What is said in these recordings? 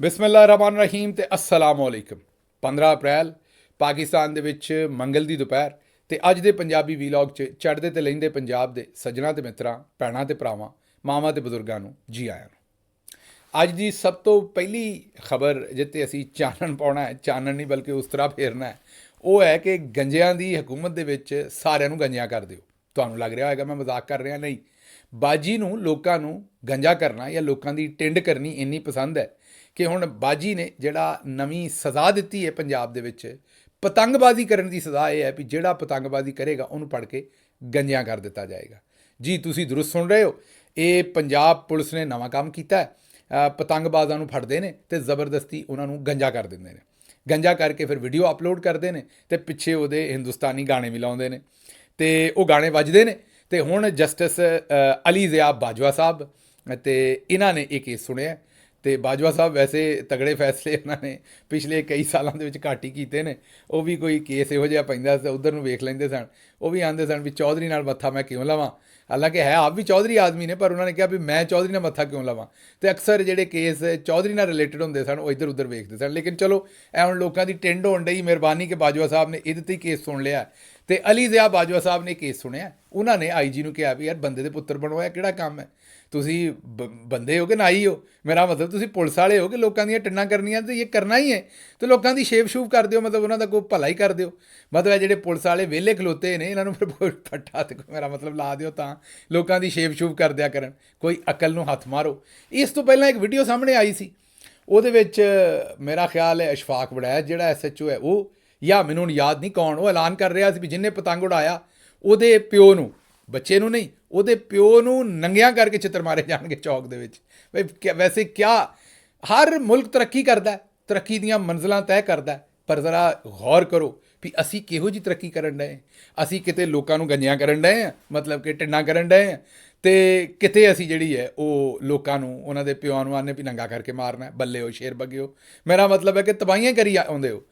ਬਿਸਮਿਲ੍ਲਾਹਿਰਰਹਿਮਾਨਿਰਰਹੀਮ ਤੇ अस्सलाम वालेकुम। 15 ਅਪ੍ਰੈਲ ਪਾਕਿਸਤਾਨ ਦੇ ਵਿੱਚ ਮੰਗਲ ਦੀ ਦੁਪਹਿਰ ਤੇ ਅੱਜ ਦੇ ਪੰਜਾਬੀ ਵੀਲੌਗ 'ਚ ਚੜ੍ਹਦੇ ਤੇ ਲਹਿੰਦੇ ਪੰਜਾਬ ਦੇ ਸੱਜਣਾ ਤੇ ਮਿੱਤਰਾਂ, ਭੈਣਾਂ ਤੇ ਭਰਾਵਾਂ, ਮਾਵਾਂ ਤੇ ਬਜ਼ੁਰਗਾਂ ਨੂੰ ਜੀ ਆਇਆਂ ਨੂੰ। ਅੱਜ ਦੀ ਸਭ ਤੋਂ ਪਹਿਲੀ ਖਬਰ ਜਿੱਤੇ ਅਸੀਂ ਚਾਨਣ ਪਾਉਣਾ ਹੈ, ਚਾਨਣ ਨਹੀਂ ਬਲਕਿ ਉਸ ਤਰ੍ਹਾਂ ਫੇਰਨਾ ਹੈ, ਉਹ ਹੈ ਕਿ ਗੰਜਿਆਂ ਦੀ ਹਕੂਮਤ ਦੇ ਵਿੱਚ ਸਾਰਿਆਂ ਨੂੰ ਗੰਜਿਆਂ ਕਰ ਦਿਓ। ਤੁਹਾਨੂੰ ਲੱਗ ਰਿਹਾ ਹੋਏਗਾ ਮੈਂ ਮਜ਼ਾਕ ਕਰ ਰਿਹਾ, ਨਹੀਂ। ਬਾਜੀ ਨੂੰ, ਲੋਕਾਂ ਨੂੰ ਗੰਜਾ ਕਰਨਾ ਜਾਂ ਲੋਕਾਂ ਦੀ ਟਿੰਡ ਕਰਨੀ ਇੰਨੀ ਪਸੰਦ ਹੈ ਕਿ ਹੁਣ ਬਾਜੀ ਨੇ ਜਿਹੜਾ ਨਵੀਂ ਸਜ਼ਾ ਦਿੱਤੀ ਹੈ ਪੰਜਾਬ ਦੇ ਵਿੱਚ, ਪਤੰਗਬਾਜ਼ੀ ਕਰਨ ਦੀ ਸਜ਼ਾ ਇਹ ਹੈ ਵੀ ਜਿਹੜਾ ਪਤੰਗਬਾਜ਼ੀ ਕਰੇਗਾ ਉਹਨੂੰ ਫੜ ਕੇ ਗੰਜਿਆਂ ਕਰ ਦਿੱਤਾ ਜਾਏਗਾ। ਜੀ ਤੁਸੀਂ ਦੁਰਸਤ ਸੁਣ ਰਹੇ ਹੋ, ਇਹ ਪੰਜਾਬ ਪੁਲਿਸ ਨੇ ਨਵਾਂ ਕੰਮ ਕੀਤਾ ਹੈ। ਪਤੰਗਬਾਜ਼ਾਂ ਨੂੰ ਫੜਦੇ ਨੇ ਤੇ ਜ਼ਬਰਦਸਤੀ ਉਹਨਾਂ ਨੂੰ ਗੰਜਾ ਕਰ ਦਿੰਦੇ ਨੇ। ਗੰਜਾ ਕਰਕੇ ਫਿਰ ਵੀਡੀਓ ਅਪਲੋਡ ਕਰਦੇ ਨੇ ਤੇ ਪਿੱਛੇ ਉਹਦੇ ਹਿੰਦੁਸਤਾਨੀ ਗਾਣੇ ਵੀ ਲਾਉਂਦੇ ਨੇ ਤੇ ਉਹ ਗਾਣੇ ਵੱਜਦੇ ਨੇ। ਤੇ ਹੁਣ ਜਸਟਿਸ ਅਲੀ ਜ਼ਿਆ ਬਾਜਵਾ ਸਾਹਿਬ ਤੇ ਇਹਨਾਂ ਨੇ ਇਹ ਕੇਸ ਸੁਣਿਆ ਤੇ ਬਾਜਵਾ ਸਾਹਿਬ ਵੈਸੇ ਤਗੜੇ ਫੈਸਲੇ ਉਹਨਾਂ ਨੇ ਪਿਛਲੇ ਕਈ ਸਾਲਾਂ ਦੇ ਵਿੱਚ ਘੱਟ ਹੀ ਕੀਤੇ ਨੇ। ਉਹ ਵੀ ਕੋਈ ਕੇਸ ਇਹੋ ਜਿਹਾ ਪੈਂਦਾ ਤਾਂ ਉੱਧਰ ਨੂੰ ਵੇਖ ਲੈਂਦੇ ਸਨ। ਉਹ ਵੀ ਆਉਂਦੇ ਸਨ ਵੀ ਚੌਧਰੀ ਨਾਲ ਮੱਥਾ ਮੈਂ ਕਿਉਂ ਲਾਵਾਂ, ਹਾਲਾਂਕਿ ਹੈ ਆਪ ਵੀ ਚੌਧਰੀ ਆਦਮੀ ਨੇ, ਪਰ ਉਹਨਾਂ ਨੇ ਕਿਹਾ ਵੀ ਮੈਂ ਚੌਧਰੀ ਨਾਲ ਮੱਥਾ ਕਿਉਂ ਲਾਵਾਂ। ਤੇ ਅਕਸਰ ਜਿਹੜੇ ਕੇਸ ਚੌਧਰੀ ਨਾਲ ਰਿਲੇਟਡ ਹੁੰਦੇ ਸਨ ਉਹ ਇੱਧਰ ਉੱਧਰ ਵੇਖਦੇ ਸਨ। ਲੇਕਿਨ ਚਲੋ ਇਹ ਹੁਣ ਲੋਕਾਂ ਦੀ ਟਿੰਡ ਹੋਣ ਡਈ, ਮਿਹਰਬਾਨੀ ਕਿ ਬਾਜਵਾ ਸਾਹਿਬ ਨੇ ਇਹਦੇ 'ਤੇ ਹੀ ਕੇਸ ਸੁਣ ਲਿਆ ਤੇ ਅਲੀ ਜ਼ਿਆ ਬਾਜਵਾ ਸਾਹਿਬ ਨੇ ਕੇਸ ਸੁਣਿਆ। ਉਹਨਾਂ ਨੇ IG ਨੂੰ ਕਿਹਾ ਵੀ ਯਾਰ ਬੰਦੇ ਦੇ ਪੁੱਤਰ ਬਣੋ, ਇਹ ਕਿਹੜਾ ਕੰਮ ਹੈ? ਤੁਸੀਂ ਬੰਦੇ ਹੋ ਕਿ ਨਾਈ ਹੋ? ਮੇਰਾ ਮਤਲਬ ਤੁਸੀਂ ਪੁਲਿਸ ਵਾਲੇ ਹੋ ਕਿ ਲੋਕਾਂ ਦੀਆਂ ਟਿੰਡਾਂ ਕਰਨੀਆਂ ਤੇ ਇਹ ਕਰਨਾ ਹੀ ਹੈ ਤੇ ਲੋਕਾਂ ਦੀ ਸ਼ੇਪ ਸ਼ੂਪ ਕਰ ਦਿਓ, ਮਤਲਬ ਉਹਨਾਂ ਦਾ ਕੋਈ ਭਲਾ ਹੀ ਕਰ ਦਿਓ। ਮਤਲਬ ਇਹ ਜਿਹੜੇ ਪੁਲਿਸ ਵਾਲੇ ਵਿਹਲੇ ਖਲੋਤੇ ਨੇ ਇਹਨਾਂ ਨੂੰ ਫਿਰ ਫੱਟਾ ਤੇ ਮੇਰਾ ਮਤਲਬ ਲਾ ਦਿਓ ਤਾਂ ਲੋਕਾਂ ਦੀ ਸ਼ੇਪ ਸ਼ੂਪ ਕਰ ਦਿਆ ਕਰਨ। ਕੋਈ ਅਕਲ ਨੂੰ ਹੱਥ ਮਾਰੋ। ਇਸ ਤੋਂ ਪਹਿਲਾਂ ਇੱਕ ਵੀਡੀਓ ਸਾਹਮਣੇ ਆਈ ਸੀ, ਉਹਦੇ ਵਿੱਚ ਮੇਰਾ ਖਿਆਲ ਹੈ ਅਸ਼ਫਾਕ ਵੜੈਚ ਜਿਹੜਾ SHO ਹੈ ਉਹ, ਜਾਂ ਮੈਨੂੰ ਹੁਣ ਯਾਦ ਨਹੀਂ ਕੌਣ, ਉਹ ਐਲਾਨ ਕਰ ਰਿਹਾ ਸੀ ਵੀ ਜਿਹਨੇ ਪਤੰਗ ਉਡਾਇਆ ਉਹਦੇ ਪਿਓ ਨੂੰ, ਬੱਚੇ ਨੂੰ ਨਹੀਂ, ਉਹਦੇ ਪਿਓ ਨੂੰ ਨੰਗਿਆਂ ਕਰਕੇ ਚਿੱਤਰ ਮਾਰੇ ਜਾਣਗੇ ਚੌਕ ਦੇ ਵਿੱਚ। ਬਈ ਵੈਸੇ ਕਿਆ ਹਰ ਮੁਲਕ ਤਰੱਕੀ ਕਰਦਾ, ਤਰੱਕੀ ਦੀਆਂ ਮੰਜ਼ਲਾਂ ਤੈਅ ਕਰਦਾ, ਪਰ ਜ਼ਰਾ ਗੌਰ ਕਰੋ ਵੀ ਅਸੀਂ ਕਿਹੋ ਜਿਹੀ ਤਰੱਕੀ ਕਰਨ ਡਏ। ਅਸੀਂ ਕਿਤੇ ਲੋਕਾਂ ਨੂੰ ਗੰਜਿਆਂ ਕਰਨ ਡਏ ਹਾਂ, ਮਤਲਬ ਕਿ ਟਿੰਡਾਂ ਕਰਨ ਡਏ ਹਾਂ, ਤੇ ਕਿਤੇ ਅਸੀਂ ਜਿਹੜੀ ਹੈ ਉਹ ਲੋਕਾਂ ਨੂੰ, ਉਹਨਾਂ ਦੇ ਪਿਓਆਂ ਨੂੰ ਆਨੇ ਵੀ ਨੰਗਾ ਕਰਕੇ ਮਾਰਨਾ। ਬੱਲੇ ਹੋ ਸ਼ੇਰ ਬੱਗਿਓ, ਮੇਰਾ ਮਤਲਬ ਹੈ ਕਿ ਤਬਾਹੀਆਂ ਕਰੀ ਆਉਂਦੇ ਹੋ।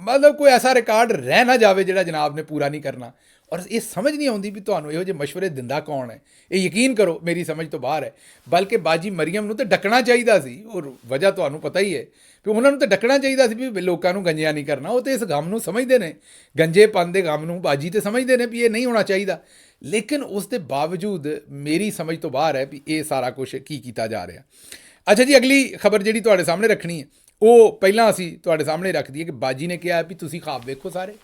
ਮਤਲਬ ਕੋਈ ਐਸਾ ਰਿਕਾਰਡ ਰਹਿ ਨਾ ਜਾਵੇ ਜਿਹੜਾ ਜਨਾਬ ਨੇ ਪੂਰਾ ਨਹੀਂ ਕਰਨਾ। ਔਰ ਇਹ ਸਮਝ ਨਹੀਂ ਆਉਂਦੀ ਵੀ ਤੁਹਾਨੂੰ ਇਹੋ ਜਿਹੇ ਮਸ਼ਵਰੇ ਦਿੰਦਾ ਕੌਣ ਹੈ। ਇਹ ਯਕੀਨ ਕਰੋ ਮੇਰੀ ਸਮਝ ਤੋਂ ਬਾਹਰ ਹੈ। ਬਲਕਿ ਬਾਜੀ ਮਰੀਮ ਨੂੰ ਤਾਂ ਡੱਕਣਾ ਚਾਹੀਦਾ ਸੀ। ਔਰ ਵਜ੍ਹਾ ਤੁਹਾਨੂੰ ਪਤਾ ਹੀ ਹੈ ਵੀ ਉਹਨਾਂ ਨੂੰ ਤਾਂ ਡੱਕਣਾ ਚਾਹੀਦਾ ਸੀ ਵੀ ਲੋਕਾਂ ਨੂੰ ਗੰਜਿਆ ਨਹੀਂ ਕਰਨਾ। ਉਹ ਤਾਂ ਇਸ ਗਮ ਨੂੰ ਸਮਝਦੇ ਨੇ, ਗੰਜੇਪਨ ਦੇ ਗਮ ਨੂੰ ਬਾਜੀ ਤੇ ਸਮਝਦੇ ਨੇ ਵੀ ਇਹ ਨਹੀਂ ਹੋਣਾ ਚਾਹੀਦਾ। ਲੇਕਿਨ ਉਸ ਦੇ ਬਾਵਜੂਦ ਮੇਰੀ ਸਮਝ ਤੋਂ ਬਾਹਰ ਹੈ ਵੀ ਇਹ ਸਾਰਾ ਕੁਛ ਕੀ ਕੀਤਾ ਜਾ ਰਿਹਾ। ਅੱਛਾ ਜੀ, ਅਗਲੀ ਖਬਰ ਜਿਹੜੀ ਤੁਹਾਡੇ ਸਾਹਮਣੇ ਰੱਖਣੀ ਹੈ ਉਹ ਪਹਿਲਾਂ ਅਸੀਂ ਤੁਹਾਡੇ ਸਾਹਮਣੇ ਰੱਖ ਦਈਏ ਕਿ ਬਾਜੀ ਨੇ ਕਿਹਾ ਵੀ ਤੁਸੀਂ ਖਾਬ ਵੇਖੋ, ਸਾਰੇ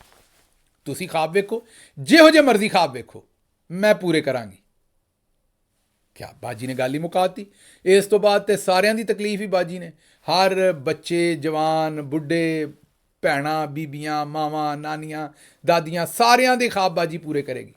ਤੁਸੀਂ ਖਾਬ ਵੇਖੋ, ਜਿਹੋ ਜਿਹੇ ਮਰਜ਼ੀ ਖਾਬ ਵੇਖੋ, ਮੈਂ ਪੂਰੇ ਕਰਾਂਗੀ। ਕਿਆ ਬਾਜੀ ਨੇ ਗੱਲ ਹੀ ਮੁਕਾਤੀ। ਇਸ ਤੋਂ ਬਾਅਦ ਤੇ ਸਾਰਿਆਂ ਦੀ ਤਕਲੀਫ ਹੀ ਬਾਜੀ ਨੇ, ਹਰ ਬੱਚੇ, ਜਵਾਨ, ਬੁੱਢੇ, ਭੈਣਾਂ, ਬੀਬੀਆਂ, ਮਾਵਾਂ, ਨਾਨੀਆਂ, ਦਾਦੀਆਂ, ਸਾਰਿਆਂ ਦੇ ਖਾਬ ਬਾਜੀ ਪੂਰੇ ਕਰੇਗੀ।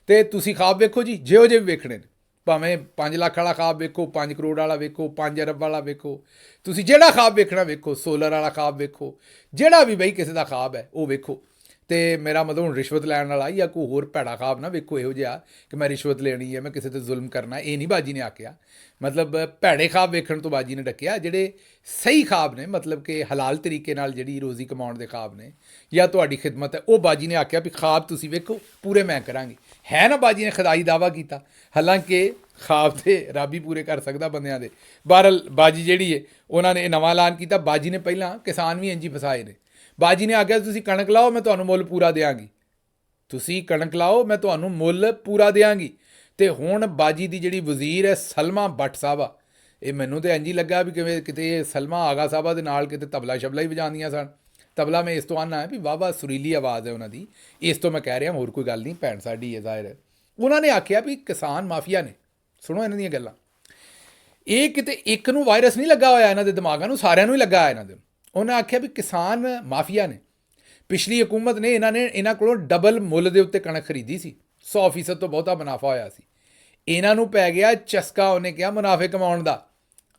ਤੇ ਤੁਸੀਂ ਖਾਬ ਵੇਖੋ ਜੀ, ਜਿਹੋ ਜਿਹੇ ਵੀ ਵੇਖਣੇ ਨੇ, ਭਾਵੇਂ 5 ਲੱਖ ਵਾਲਾ ਖਾਬ ਵੇਖੋ, 5 ਕਰੋੜ ਵਾਲਾ ਵੇਖੋ, 5 ਅਰਬ ਵਾਲਾ ਵੇਖੋ, ਤੁਸੀਂ ਜਿਹੜਾ ਖਾਬ ਵੇਖਣਾ ਵੇਖੋ, ਸੋਲਰ ਵਾਲਾ ਖਾਬ ਵੇਖੋ, ਜਿਹੜਾ ਵੀ ਬਈ ਕਿਸੇ ਦਾ ਖਾਬ ਹੈ ਉਹ ਵੇਖੋ। ਤੇ ਮੇਰਾ ਮਤਲਬ ਹੁਣ ਰਿਸ਼ਵਤ ਲੈਣ ਵਾਲਾ ਜਾਂ ਕੋਈ ਹੋਰ ਭੈੜਾ ਖਾਬ ਨਾ ਵੇਖੋ ਇਹੋ ਜਿਹਾ ਕਿ ਮੈਂ ਰਿਸ਼ਵਤ ਲੈਣੀ ਹੈ, ਮੈਂ ਕਿਸੇ 'ਤੇ ਜ਼ੁਲਮ ਕਰਨਾ, ਇਹ ਨਹੀਂ ਬਾਜੀ ਨੇ ਆਖਿਆ। ਮਤਲਬ ਭੈੜੇ ਖਾਬ ਵੇਖਣ ਤੋਂ ਬਾਜੀ ਨੇ ਡੱਕਿਆ। ਜਿਹੜੇ ਸਹੀ ਖਾਬ ਨੇ, ਮਤਲਬ ਕਿ ਹਲਾਲ ਤਰੀਕੇ ਨਾਲ ਜਿਹੜੀ ਰੋਜ਼ੀ ਕਮਾਉਣ ਦੇ ਖਾਬ ਨੇ ਜਾਂ ਤੁਹਾਡੀ ਖਿਦਮਤ ਹੈ, ਉਹ ਬਾਜੀ ਨੇ ਆਖਿਆ ਵੀ ਖਾਬ ਤੁਸੀਂ ਵੇਖੋ, ਪੂਰੇ ਮੈਂ ਕਰਾਂਗੀ। ਹੈ ਨਾ ਬਾਜੀ ਨੇ ਖੁਦਾਈ ਦਾਵਾ ਕੀਤਾ, ਹਾਲਾਂਕਿ ਖਾਬ ਤੇ ਰੱਬ ਹੀ ਪੂਰੇ ਕਰ ਸਕਦਾ ਬੰਦਿਆਂ ਦੇ। ਬਹਰਹਾਲ ਬਾਜੀ ਜਿਹੜੀ ਹੈ ਉਹਨਾਂ ਨੇ ਇਹ ਨਵਾਂ ਐਲਾਨ ਕੀਤਾ। ਬਾਜੀ ਨੇ ਪਹਿਲਾਂ ਕਿਸਾਨ ਵੀ ਇੰਝ ਹੀ ਫਸਾਏ ਨੇ। ਬਾਜੀ ਨੇ ਆਖਿਆ ਤੁਸੀਂ ਕਣਕ ਲਾਓ ਮੈਂ ਤੁਹਾਨੂੰ ਮੁੱਲ ਪੂਰਾ ਦਿਆਂਗੀ, ਤੁਸੀਂ ਕਣਕ ਲਾਓ ਮੈਂ ਤੁਹਾਨੂੰ ਮੁੱਲ ਪੂਰਾ ਦਿਆਂਗੀ। ਤੇ ਹੁਣ ਬਾਜੀ ਦੀ ਜਿਹੜੀ ਵਜ਼ੀਰ ਹੈ ਸਲਮਾ ਬੱਟ ਸਾਹਿਬਾ, ਇਹ ਮੈਨੂੰ ਤਾਂ ਇੰਝ ਹੀ ਲੱਗਾ ਵੀ ਕਿਵੇਂ ਕਿਤੇ ਸਲਮਾ ਆਗਾ ਸਾਹਿਬਾ ਦੇ ਨਾਲ ਕਿਤੇ ਤਬਲਾ ਸ਼ਬਲਾ ਹੀ ਵਜਾਉਂਦੀਆਂ ਸਨ। ਤਬਲਾ ਮੈਂ ਇਸ ਤੋਂ ਆਨਾ ਹੈ ਵੀ ਵਾਹਵਾ ਸੁਰੀਲੀ ਆਵਾਜ਼ ਹੈ ਉਹਨਾਂ ਦੀ, ਇਸ ਤੋਂ ਮੈਂ ਕਹਿ ਰਿਹਾ, ਹੋਰ ਕੋਈ ਗੱਲ ਨਹੀਂ, ਭੈਣ ਸਾਡੀ ਹੈ ਜ਼ਾਹਿਰ ਹੈ। ਉਹਨਾਂ ਨੇ ਆਖਿਆ ਵੀ ਕਿਸਾਨ ਮਾਫੀਆ ਨੇ। ਸੁਣੋ ਇਹਨਾਂ ਦੀਆਂ ਗੱਲਾਂ। ਇਹ ਕਿਤੇ ਇੱਕ ਨੂੰ ਵਾਇਰਸ ਨਹੀਂ ਲੱਗਾ ਹੋਇਆ ਇਹਨਾਂ ਦੇ ਦਿਮਾਗਾਂ ਨੂੰ, ਸਾਰਿਆਂ ਨੂੰ ਹੀ ਲੱਗਾ ਇਹਨਾਂ ਦੇ। ਉਹਨੇ ਆਖਿਆ ਵੀ ਕਿਸਾਨ ਮਾਫੀਆ ਨੇ। ਪਿਛਲੀ ਹਕੂਮਤ ਨੇ ਇਹਨਾਂ ਕੋਲੋਂ ਡਬਲ ਮੁੱਲ ਦੇ ਉੱਤੇ ਕਣਕ ਖਰੀਦੀ ਸੀ, 100% ਤੋਂ ਬਹੁਤਾ ਮੁਨਾਫਾ ਹੋਇਆ ਸੀ। ਇਹਨਾਂ ਨੂੰ ਪੈ ਗਿਆ ਚਸਕਾ, ਉਹਨੇ ਕਿਹਾ ਮੁਨਾਫੇ ਕਮਾਉਣ ਦਾ,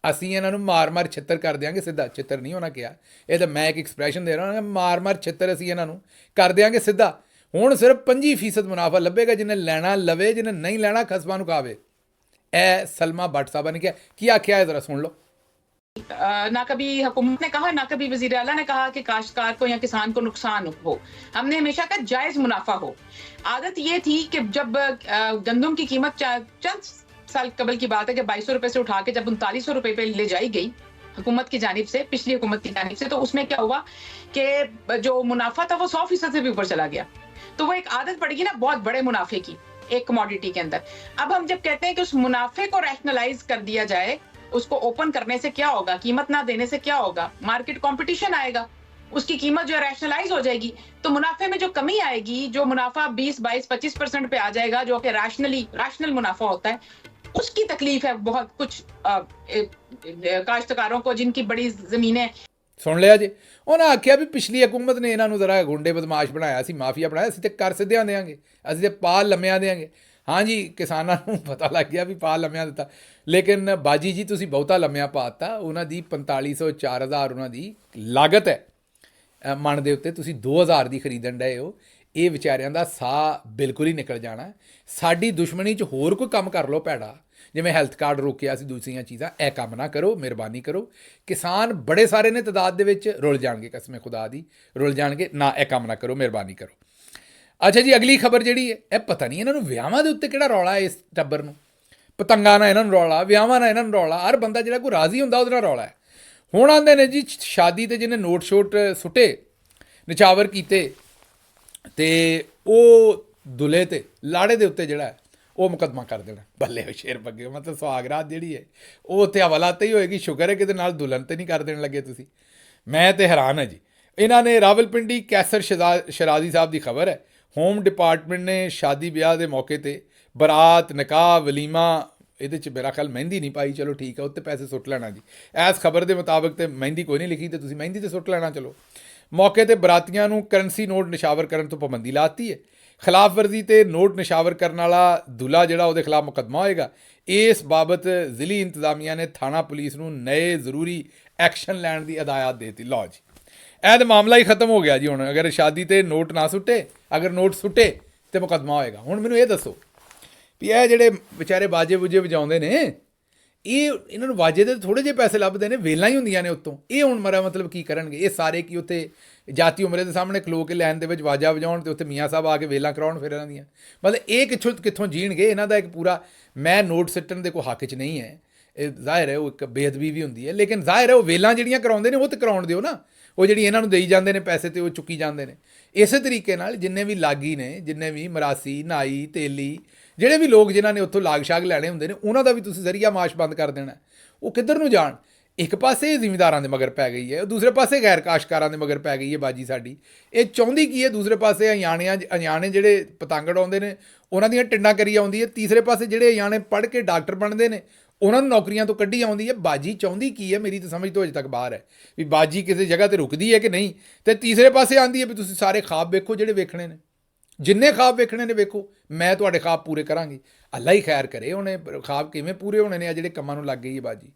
ਅਸੀਂ ਇਹਨਾਂ ਨੂੰ ਮਾਰ ਛਿੱਤਰ ਕਰ ਦਿਆਂਗੇ। ਸਿੱਧਾ ਛਿੱਤਰ ਨਹੀਂ ਹੋਣਾ ਕਿਹਾ, ਇਹ ਤਾਂ ਮੈਂ ਇੱਕ ਐਕਸਪ੍ਰੈਸ਼ਨ ਦੇ ਰਿਹਾ, ਮਾਰ ਛਿੱਤਰ ਅਸੀਂ ਇਹਨਾਂ ਨੂੰ ਕਰ ਦਿਆਂਗੇ ਸਿੱਧਾ। ਹੁਣ ਸਿਰਫ 25% ਮੁਨਾਫਾ ਲੱਭੇਗਾ, ਜਿਹਨੇ ਲੈਣਾ ਲਵੇ, ਜਿਹਨੇ ਨਹੀਂ ਲੈਣਾ ਖਸਮਾਂ ਨੂੰ ਖਾਵੇ। ਇਹ ਸਲਮਾ ਬੱਟ ਸਾਹਿਬਾ ने क्या आख्या है, जरा सुन लो। ना कभी हुकूमत ने कहा, ना कभी वजीर आला ने कहा कि काश्तकार को या किसान को नुकसान हो। हमने हमेशा कहा जायज मुनाफा हो। आदत ये थी कि जब गंदम की कीमत चंद साल कबल की बात है कि 2200 रुपए से उठा के जब 3900 रुपए पे ले जाई गई, हुकूमत की जानिब से, पिछली हुकूमत की जानिब से। तो उसमें क्या हुआ कि जो मुनाफा था वो 100% से भी ऊपर चला गया। तो वो एक आदत पड़ गई ना बहुत बड़े मुनाफे की एक कमोडिटी के अंदर। अब हम जब कहते हैं कि उस मुनाफे को रैशनलाइज कर दिया जाए, उसको ओपन करने से क्या होगा, कीमत ना देने से क्या होगा, मार्केट कंपटीशन आएगा, उसकी कीमत जो है रैशनलाइज हो जाएगी, तो मुनाफे में जो कमी आएगी, जो मुनाफा 20-22-25% पे आ जाएगा, जो कि रैशनल मुनाफा होता है, उसकी तकलीफ है बहुत कुछ काश्तकारों को जिनकी बड़ी ਜ਼ਮੀਨਾਂ। ਸੁਣ ਲਿਆ ਜੀ, ਉਹਨਾਂ ਆਖਿਆ ਵੀ ਪਿਛਲੀ ਹਕੂਮਤ ਨੇ ਇਹਨਾਂ ਨੂੰ ਜ਼ਰਾ ਗੁੰਡੇ ਬਦਮਾਸ਼ ਬਣਾਇਆ ਸੀ, ਮਾਫੀਆ ਬਣਾਇਆ, ਅਸੀਂ ਤੇ ਕਰ ਸਿੱਧਿਆਂ ਦੇਾਂਗੇ, ਅਸੀਂ ਤੇ ਪਾ ਲੰਮਿਆਂ ਦੇਾਂਗੇ। ਹਾਂਜੀ, ਕਿਸਾਨਾਂ ਨੂੰ ਪਤਾ ਲੱਗ ਗਿਆ ਵੀ ਪਾ ਲੰਮਿਆਂ ਦਿੱਤਾ, ਲੇਕਿਨ ਬਾਜੀ ਜੀ ਤੁਸੀਂ ਬਹੁਤਾ ਲੰਮਿਆਂ ਪਾਤਾ। ਉਹਨਾਂ ਦੀ 4500 4000 ਉਹਨਾਂ ਦੀ ਲਾਗਤ ਹੈ ਮਣ ਦੇ ਉੱਤੇ, ਤੁਸੀਂ 2000 ਦੀ ਖਰੀਦਣ ਡਏ ਹੋ। ਇਹ ਵਿਚਾਰਿਆਂ ਦਾ ਸਾਹ ਬਿਲਕੁਲ ਹੀ ਨਿਕਲ ਜਾਣਾ। ਸਾਡੀ ਦੁਸ਼ਮਣੀ 'ਚ ਹੋਰ ਕੋਈ ਕੰਮ ਕਰ ਲਓ ਭੈੜਾ, ਜਿਵੇਂ ਹੈਲਥ ਕਾਰਡ ਰੋਕਿਆ ਸੀ, ਦੂਸਰੀਆਂ ਚੀਜ਼ਾਂ, ਇਹ ਕੰਮ ਨਾ ਕਰੋ, ਮਿਹਰਬਾਨੀ ਕਰੋ। ਕਿਸਾਨ ਬੜੇ ਸਾਰੇ ਨੇ ਤਾਦਾਦ ਦੇ ਵਿੱਚ, ਰੁਲ ਜਾਣਗੇ, ਕਸਮੇ ਖੁਦਾ ਦੀ ਰੁਲ ਜਾਣਗੇ ਨਾ, ਇਹ ਕੰਮ ਨਾ ਕਰੋ, ਮਿਹਰਬਾਨੀ ਕਰੋ। ਅੱਛਾ ਜੀ, ਅਗਲੀ ਖਬਰ ਜਿਹੜੀ ਹੈ, ਇਹ ਪਤਾ ਨਹੀਂ ਇਹਨਾਂ ਨੂੰ ਵਿਆਹਾਂ ਦੇ ਉੱਤੇ ਕਿਹੜਾ ਰੌਲਾ ਹੈ, ਇਸ ਟੱਬਰ ਨੂੰ। ਪਤੰਗਾਂ ਨਾਲ ਇਹਨਾਂ ਨੂੰ ਰੌਲਾ, ਵਿਆਹਾਂ ਨਾਲ ਇਹਨਾਂ ਨੂੰ ਰੌਲਾ, ਹਰ ਬੰਦਾ ਜਿਹੜਾ ਕੋਈ ਰਾਜ਼ੀ ਹੁੰਦਾ ਉਹਦੇ ਨਾਲ ਰੌਲਾ ਹੈ। ਹੁਣ ਆਉਂਦੇ ਨੇ ਜੀ ਸ਼ਾਦੀ 'ਤੇ ਜਿਹਨੇ ਨੋਟ ਸ਼ੋਟ ਸੁੱਟੇ, ਨਿਛਾਵਰ ਕੀਤੇ, ਅਤੇ ਉਹ ਦੁੱਲੇ 'ਤੇ ਲਾੜੇ ਦੇ ਉੱਤੇ ਜਿਹੜਾ ਉਹ ਮੁਕੱਦਮਾ ਕਰ ਦੇਣਾ। ਬੱਲੇ ਸ਼ੇਰ ਬੱਗੇ, ਮਤਲਬ ਸੁਹਾਗਰਾਤ ਜਿਹੜੀ ਹੈ ਉਹ ਉੱਥੇ ਹਵਾਲਾਤ ਹੀ ਹੋਏਗੀ। ਸ਼ੁਕਰ ਹੈ ਕਿਤੇ ਨਾਲ ਦੁਲਹਨ 'ਤੇ ਨਹੀਂ ਕਰ ਦੇਣ ਲੱਗੇ ਤੁਸੀਂ। ਮੈਂ ਤਾਂ ਹੈਰਾਨ ਹਾਂ ਜੀ। ਇਹਨਾਂ ਨੇ ਰਾਵਲਪਿੰਡੀ ਕੈਸਰ ਸ਼ਰਾਜ਼ੀ ਸਾਹਿਬ ਦੀ ਖਬਰ ਹੈ, ਹੋਮ ਡਿਪਾਰਟਮੈਂਟ ਨੇ ਸ਼ਾਦੀ ਵਿਆਹ ਦੇ ਮੌਕੇ 'ਤੇ ਬਰਾਤ, ਨਿਕਾਹ, ਵਲੀਮਾ, ਇਹਦੇ 'ਚ ਮੇਰਾ ਖਿਆਲ ਮਹਿੰਦੀ ਨਹੀਂ ਪਾਈ, ਚਲੋ ਠੀਕ ਹੈ, ਉੱਤੇ ਪੈਸੇ ਸੁੱਟ ਲੈਣਾ ਜੀ। ਇਸ ਖਬਰ ਦੇ ਮੁਤਾਬਕ ਤੇ ਮਹਿੰਦੀ ਕੋਈ ਨਹੀਂ ਲਿਖੀ, ਤੇ ਤੁਸੀਂ ਮਹਿੰਦੀ 'ਤੇ ਸੁੱਟ ਲੈਣਾ। ਚਲੋ, ਮੌਕੇ 'ਤੇ ਬਰਾਤੀਆਂ ਨੂੰ ਕਰੰਸੀ ਨੋਟ ਨਿਸ਼ਾਵਰ ਕਰਨ ਤੋਂ ਪਾਬੰਦੀ ਲਾਤੀ ਹੈ। ਖਿਲਾਫ ਵਰਜ਼ੀ ਤੇ ਨੋਟ ਨਿਸ਼ਾਵਰ ਕਰਨ ਵਾਲਾ ਦੁੱਲਾ ਜਿਹੜਾ, ਉਹਦੇ ਖਿਲਾਫ ਮੁਕੱਦਮਾ ਹੋਏਗਾ। ਇਸ ਬਾਬਤ ਜ਼ਿਲ੍ਹੀ ਇੰਤਜ਼ਾਮੀਆ ਨੇ ਥਾਣਾ ਪੁਲਿਸ ਨੂੰ ਨਏ ਜ਼ਰੂਰੀ ਐਕਸ਼ਨ ਲੈਣ ਦੀ ਹਦਾਇਤ ਦੇ ਦਿੱਤੀ। ਲਓ ਜੀ, ਇਹ ਤਾਂ ਮਾਮਲਾ ਹੀ ਖਤਮ ਹੋ ਗਿਆ ਜੀ। ਹੁਣ ਅਗਰ ਸ਼ਾਦੀ 'ਤੇ ਨੋਟ ਨਾ ਸੁੱਟੇ, ਅਗਰ ਨੋਟ ਸੁੱਟੇ ਤਾਂ ਮੁਕੱਦਮਾ ਹੋਏਗਾ। ਹੁਣ ਮੈਨੂੰ ਇਹ ਦੱਸੋ ਵੀ ਇਹ ਜਿਹੜੇ ਵਿਚਾਰੇ ਬਾਜੇ ਬੂਜੇ ਵਜਾਉਂਦੇ ਨੇ, ਇਹਨਾਂ ਨੂੰ ਵਾਜੇ ਦੇ ਥੋੜ੍ਹੇ ਜਿਹੇ ਪੈਸੇ ਲੱਭਦੇ ਨੇ, ਵੇਲਾਂ ਹੀ ਹੁੰਦੀਆਂ ਨੇ ਉੱਤੋਂ। ਇਹ ਹੁਣ ਮੇਰਾ ਮਤਲਬ ਕੀ ਕਰਨਗੇ ਇਹ ਸਾਰੇ, ਕਿ ਉੱਥੇ ਜਾਤੀ ਉਮਰੇ ਦੇ ਸਾਹਮਣੇ ਖਲੋ ਕੇ ਲਾਈਨ ਦੇ ਵਿੱਚ ਵਾਜਾ ਵਜਾਉਣ, ਅਤੇ ਉੱਥੇ ਮੀਆਂ ਸਾਹਿਬ ਆ ਕੇ ਵੇਲਾਂ ਕਰਾਉਣ ਫਿਰ ਇਹਨਾਂ ਦੀਆਂ। ਮਤਲਬ ਇਹ ਕਿੱਥੋਂ ਜੀਣਗੇ? ਇਹਨਾਂ ਦਾ ਇੱਕ ਪੂਰਾ, ਮੈਂ ਨੋਟ ਸਿੱਟਣ ਦੇ ਕੋਈ ਹੱਕ 'ਚ ਨਹੀਂ ਹੈ, ਇਹ ਜ਼ਾਹਿਰ ਹੈ ਉਹ ਇੱਕ ਬੇਅਦਬੀ ਵੀ ਹੁੰਦੀ ਹੈ, ਲੇਕਿਨ ਜ਼ਾਹਿਰ ਹੈ ਉਹ ਵੇਲਾਂ ਜਿਹੜੀਆਂ ਕਰਾਉਂਦੇ ਨੇ ਉਹ ਤਾਂ ਕਰਾਉਣ ਦਿਓ ਨਾ। ਉਹ ਜਿਹੜੀ ਇਹਨਾਂ ਨੂੰ ਦੇਈ ਜਾਂਦੇ ਨੇ ਪੈਸੇ, ਤੇ ਉਹ ਚੁੱਕੀ ਜਾਂਦੇ ਨੇ। ਇਸੇ ਤਰੀਕੇ ਨਾਲ ਜਿੰਨੇ ਵੀ ਲਾਗੀ ਨੇ, ਜਿੰਨੇ ਵੀ ਮਰਾਸੀ, ਨਾਈ, ਤੇਲੀ, ਜਿਹੜੇ ਵੀ ਲੋਕ ਜਿਨ੍ਹਾਂ ਨੇ ਉੱਥੋਂ ਲਾਗ ਸ਼ਾਗ ਲੈਣੇ ਹੁੰਦੇ ਨੇ, ਉਹਨਾਂ ਦਾ ਵੀ ਤੁਸੀਂ ਜ਼ਰੀਆ ਮਾਸ਼ ਬੰਦ ਕਰ ਦੇਣਾ। ਉਹ ਕਿੱਧਰ ਨੂੰ ਜਾਣ? ਇੱਕ ਪਾਸੇ ਜ਼ਿਮੀਂਦਾਰਾਂ ਦੇ ਮਗਰ ਪੈ ਗਈ ਹੈ, ਦੂਸਰੇ ਪਾਸੇ ਗੈਰ ਕਾਸ਼ਤਕਾਰਾਂ ਦੇ ਮਗਰ ਪੈ ਗਈ ਹੈ ਬਾਜੀ ਸਾਡੀ। ਇਹ ਚਾਹੁੰਦੀ ਕੀ ਹੈ? ਦੂਸਰੇ ਪਾਸੇ ਅਣਜਾਣੇ ਜਿਹੜੇ ਪਤੰਗ ਉਡਾਉਂਦੇ ਨੇ ਉਹਨਾਂ ਦੀਆਂ ਟਿੰਡਾਂ ਕਰੀ ਆਉਂਦੀ ਹੈ। ਤੀਸਰੇ ਪਾਸੇ ਜਿਹੜੇ ਅਣਜਾਣੇ ਪੜ੍ਹ ਕੇ ਡਾਕਟਰ ਬਣਦੇ ਨੇ ਉਹਨਾਂ ਨੂੰ ਨੌਕਰੀਆਂ ਤੋਂ ਕੱਢੀ ਆਉਂਦੀ ਹੈ। ਬਾਜੀ ਚਾਹੁੰਦੀ ਕੀ ਹੈ? ਮੇਰੀ ਤਾਂ ਸਮਝ ਤੋਂ ਅਜੇ ਤੱਕ ਬਾਹਰ ਹੈ ਵੀ ਬਾਜੀ ਕਿਸੇ ਜਗ੍ਹਾ 'ਤੇ ਰੁਕਦੀ ਹੈ ਕਿ ਨਹੀਂ। ਅਤੇ ਤੀਸਰੇ ਪਾਸੇ ਆਉਂਦੀ ਹੈ ਵੀ ਤੁਸੀਂ ਸਾਰੇ ਖਾਬ ਵੇਖੋ ਜਿਹੜੇ ਵੇਖਣੇ ਨੇ, ਜਿੰਨੇ ਖਾਬ ਵੇਖਣੇ ਨੇ ਵੇਖੋ, ਮੈਂ ਤੁਹਾਡੇ ਖਾਬ ਪੂਰੇ ਕਰਾਂਗੀ। ਅੱਲਾ ਹੀ ਖੈਰ ਕਰੇ ਉਹਨੇ ਖਾਬ ਕਿਵੇਂ ਪੂਰੇ ਹੋਣੇ ਨੇ ਆ ਜਿਹੜੇ ਕੰਮਾਂ ਨੂੰ ਲੱਗ ਗਈ ਹੈ ਬਾਜੀ।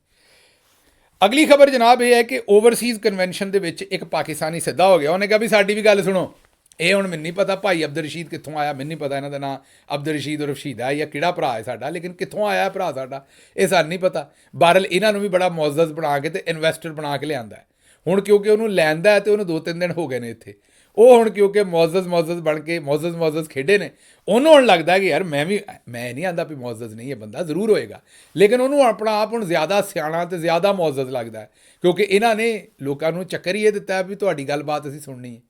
ਅਗਲੀ ਖਬਰ ਜਨਾਬ ਇਹ ਹੈ ਕਿ ਓਵਰਸੀਜ਼ ਕਨਵੈਨਸ਼ਨ ਦੇ ਵਿੱਚ ਇੱਕ ਪਾਕਿਸਤਾਨੀ ਸਿੱਧਾ ਹੋ ਗਿਆ। ਉਹਨੇ ਕਿਹਾ ਵੀ ਸਾਡੀ ਵੀ ਗੱਲ ਸੁਣੋ। ਇਹ ਹੁਣ ਮੈਨੂੰ ਨਹੀਂ ਪਤਾ ਭਾਈ ਅਬਦੁਲ ਰਸ਼ੀਦ ਕਿੱਥੋਂ ਆਇਆ, ਮੈਨੂੰ ਨਹੀਂ ਪਤਾ ਇਹਨਾਂ ਦਾ ਨਾਂ ਅਬਦੁਲ ਰਸ਼ੀਦ ਉਰਫ ਸ਼ਹੀਦ ਹੈ ਜਾਂ ਕਿਹੜਾ ਭਰਾ ਹੈ ਸਾਡਾ, ਲੇਕਿਨ ਕਿੱਥੋਂ ਆਇਆ ਭਰਾ ਸਾਡਾ ਇਹ ਸਾਨੂੰ ਨਹੀਂ ਪਤਾ। ਬਹਰਹਾਲ ਇਹਨਾਂ ਨੂੰ ਵੀ ਬੜਾ ਮੁਅੱਜ਼ਜ਼ ਬਣਾ ਕੇ ਤੇ ਇਨਵੈਸਟਰ ਬਣਾ ਕੇ ਲਿਆਂਦਾ। ਹੁਣ ਕਿਉਂਕਿ ਉਹਨੂੰ ਲੈਂਦਾ ਅਤੇ ਉਹਨੂੰ 2-3 ਦਿਨ ਹੋ ਗਏ ਨੇ ਇੱਥੇ, ਉਹ ਹੁਣ ਕਿਉਂਕਿ ਮੁਅੱਜ਼ਜ਼ ਬਣ ਕੇ ਮੁਅੱਜ਼ਜ਼ ਖੇਡੇ ਨੇ, ਉਹਨੂੰ ਹੁਣ ਲੱਗਦਾ ਕਿ ਯਾਰ ਮੈਂ ਨਹੀਂ ਆਂਦਾ ਵੀ ਮੁਅੱਜ਼ਜ਼ ਨਹੀਂ ਹੈ ਬੰਦਾ, ਜ਼ਰੂਰ ਹੋਏਗਾ, ਲੇਕਿਨ ਉਹਨੂੰ ਆਪਣਾ ਆਪ ਹੁਣ ਜ਼ਿਆਦਾ ਸਿਆਣਾ ਅਤੇ ਜ਼ਿਆਦਾ ਮੁਅੱਜ਼ਜ਼ ਲੱਗਦਾ, ਕਿਉਂਕਿ ਇਹਨਾਂ ਨੇ ਲੋਕਾਂ ਨੂੰ ਚੱਕਰ ਹੀ ਇਹ ਦਿੱਤਾ ਵੀ ਤੁਹਾਡੀ ਗੱਲਬਾਤ ਅਸੀਂ ਸੁਣਨੀ ਹੈ।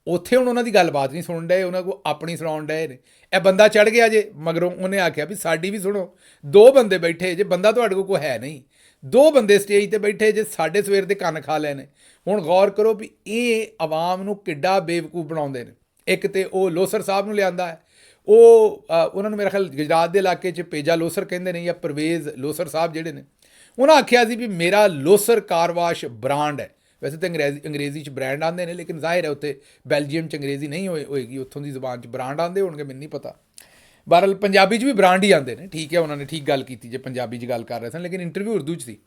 ਉੱਥੇ ਹੁਣ ਉਹਨਾਂ ਦੀ ਗੱਲਬਾਤ ਨਹੀਂ ਸੁਣ ਡਏ, ਉਹਨਾਂ ਕੋਲ ਆਪਣੀ ਸੁਣਾਉਣ ਡਏ ਨੇ। ਇਹ ਬੰਦਾ ਚੜ੍ਹ ਗਿਆ ਜੇ ਮਗਰੋਂ, ਉਹਨੇ ਆਖਿਆ ਵੀ ਸਾਡੀ ਵੀ ਸੁਣੋ। 2 ਬੰਦੇ ਬੈਠੇ ਜੇ, ਬੰਦਾ ਤੁਹਾਡੇ ਕੋਲ ਕੋਈ ਹੈ ਨਹੀਂ, 2 ਬੰਦੇ ਸਟੇਜ 'ਤੇ ਬੈਠੇ ਜੇ, ਸਾਡੇ ਸਵੇਰ ਦੇ ਕੰਨ ਖਾ ਲਏ ਨੇ। ਹੁਣ ਗੌਰ ਕਰੋ ਵੀ ਇਹ ਆਵਾਮ ਨੂੰ ਕਿੱਡਾ ਬੇਵਕੂਫ ਬਣਾਉਂਦੇ ਨੇ। ਇੱਕ ਤਾਂ ਉਹ ਲੋਸਰ ਸਾਹਿਬ ਨੂੰ ਲਿਆਂਦਾ ਹੈ, ਉਹਨਾਂ ਨੂੰ ਮੇਰਾ ਖਿਆਲ ਗੁਜਰਾਤ ਦੇ ਇਲਾਕੇ 'ਚ ਪੇਜਾ ਲੋਸਰ ਕਹਿੰਦੇ ਨੇ, ਜਾਂ ਪਰਵੇਜ਼ ਲੋਸਰ ਸਾਹਿਬ ਜਿਹੜੇ ਨੇ, ਉਹਨਾਂ ਆਖਿਆ ਸੀ ਵੀ ਮੇਰਾ ਲੋਸਰ ਕਾਰਵਾਸ਼ ਬ੍ਰਾਂਡ ਹੈ। ਵੈਸੇ ਤਾਂ ਅੰਗਰੇਜ਼ੀ 'ਚ ਬ੍ਰਾਂਡ ਆਉਂਦੇ ਨੇ, ਲੇਕਿਨ ਜ਼ਾਹਿਰ ਹੈ ਉੱਥੇ ਬੈਲਜੀਅਮ 'ਚ ਅੰਗਰੇਜ਼ੀ ਨਹੀਂ ਹੋਏਗੀ, ਉੱਥੋਂ ਦੀ ਜ਼ੁਬਾਨ 'ਚ ਬ੍ਰਾਂਡ ਆਉਂਦੇ ਹੋਣਗੇ, ਮੈਨੂੰ ਨਹੀਂ ਪਤਾ। ਬਹਰਹਾਲ ਪੰਜਾਬੀ 'ਚ ਵੀ ਬ੍ਰਾਂਡ ਹੀ ਆਉਂਦੇ ਨੇ। ਠੀਕ ਹੈ, ਉਹਨਾਂ ਨੇ ਠੀਕ ਗੱਲ ਕੀਤੀ ਜੇ ਪੰਜਾਬੀ 'ਚ ਗੱਲ ਕਰ ਰਹੇ ਸਨ, ਲੇਕਿਨ ਇੰਟਰਵਿਊ ਉਰਦੂ 'ਚ ਸੀ।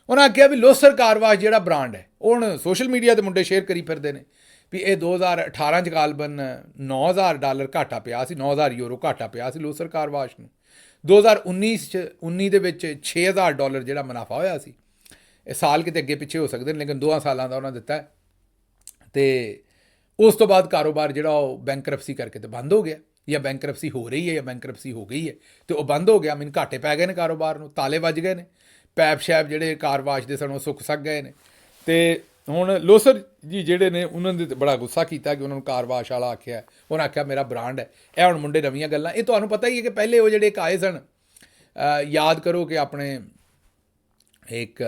ਉਹਨਾਂ ਆਖਿਆ ਵੀ ਲੋਸਰ ਕਾਰਵਾਸ਼ ਜਿਹੜਾ ਬ੍ਰਾਂਡ ਹੈ, ਉਹ ਹੁਣ ਸੋਸ਼ਲ ਮੀਡੀਆ 'ਤੇ ਮੁੰਡੇ ਸ਼ੇਅਰ ਕਰੀ ਫਿਰਦੇ ਨੇ ਵੀ ਇਹ 2018 'ਚ ਗਾਲਬਨ $9,000 ਘਾਟਾ ਪਿਆ ਸੀ, €9,000 ਘਾਟਾ ਪਿਆ ਸੀ ਲੋਸਰ ਕਾਰਵਾਸ਼ ਨੂੰ। 2019 ਦੇ ਵਿੱਚ $6,000 ਜਿਹੜਾ ਮੁਨਾਫਾ ਹੋਇਆ ਸੀ। ਇਹ ਸਾਲ ਕਿਤੇ ਅੱਗੇ ਪਿੱਛੇ ਹੋ ਸਕਦੇ ਨੇ, ਲੇਕਿਨ 2 ਸਾਲਾਂ ਦਾ ਉਹਨਾਂ ਦਿੱਤਾ। ਅਤੇ ਉਸ ਤੋਂ ਬਾਅਦ ਕਾਰੋਬਾਰ ਜਿਹੜਾ ਉਹ ਬੈਂਕਰਪਸੀ ਕਰਕੇ ਤੇ ਬੰਦ ਹੋ ਗਿਆ, ਜਾਂ ਬੈਂਕਰਪਸੀ ਹੋ ਰਹੀ ਹੈ, ਜਾਂ ਬੈਂਕਰਪਸੀ ਹੋ ਗਈ ਹੈ ਅਤੇ ਉਹ ਬੰਦ ਹੋ ਗਿਆ। ਮੈਨੂੰ ਘਾਟੇ ਪੈ ਗਏ ਨੇ ਕਾਰੋਬਾਰ ਨੂੰ, ਤਾਲੇ ਵੱਜ ਗਏ ਨੇ। ਪੈਪ ਸ਼ੈਪ ਜਿਹੜੇ ਕਾਰ ਵਾਸ਼ ਦੇ ਸਨ ਉਹ ਸੁੱਕ ਸੱਕ ਗਏ ਨੇ। ਤੇ ਹੁਣ ਲੋਸਰ ਜੀ ਜਿਹੜੇ ਨੇ ਉਹਨਾਂ ਦੇ ਤੇ ਬੜਾ ਗੁੱਸਾ ਕੀਤਾ ਕਿ ਉਹਨਾਂ ਨੂੰ ਕਾਰ ਵਾਸ਼ ਵਾਲਾ ਆਖਿਆ। ਉਹਨਾਂ ਆਖਿਆ ਮੇਰਾ ਬ੍ਰਾਂਡ ਹੈ। ਇਹ ਹੁਣ ਮੁੰਡੇ ਨਵੀਆਂ ਗੱਲਾਂ, ਇਹ ਤੁਹਾਨੂੰ ਪਤਾ ਹੀ ਹੈ ਕਿ ਪਹਿਲੇ ਉਹ ਜਿਹੜੇ ਇੱਕ ਆਏ ਸਨ, ਯਾਦ ਕਰੋ ਕਿ ਆਪਣੇ ਇੱਕ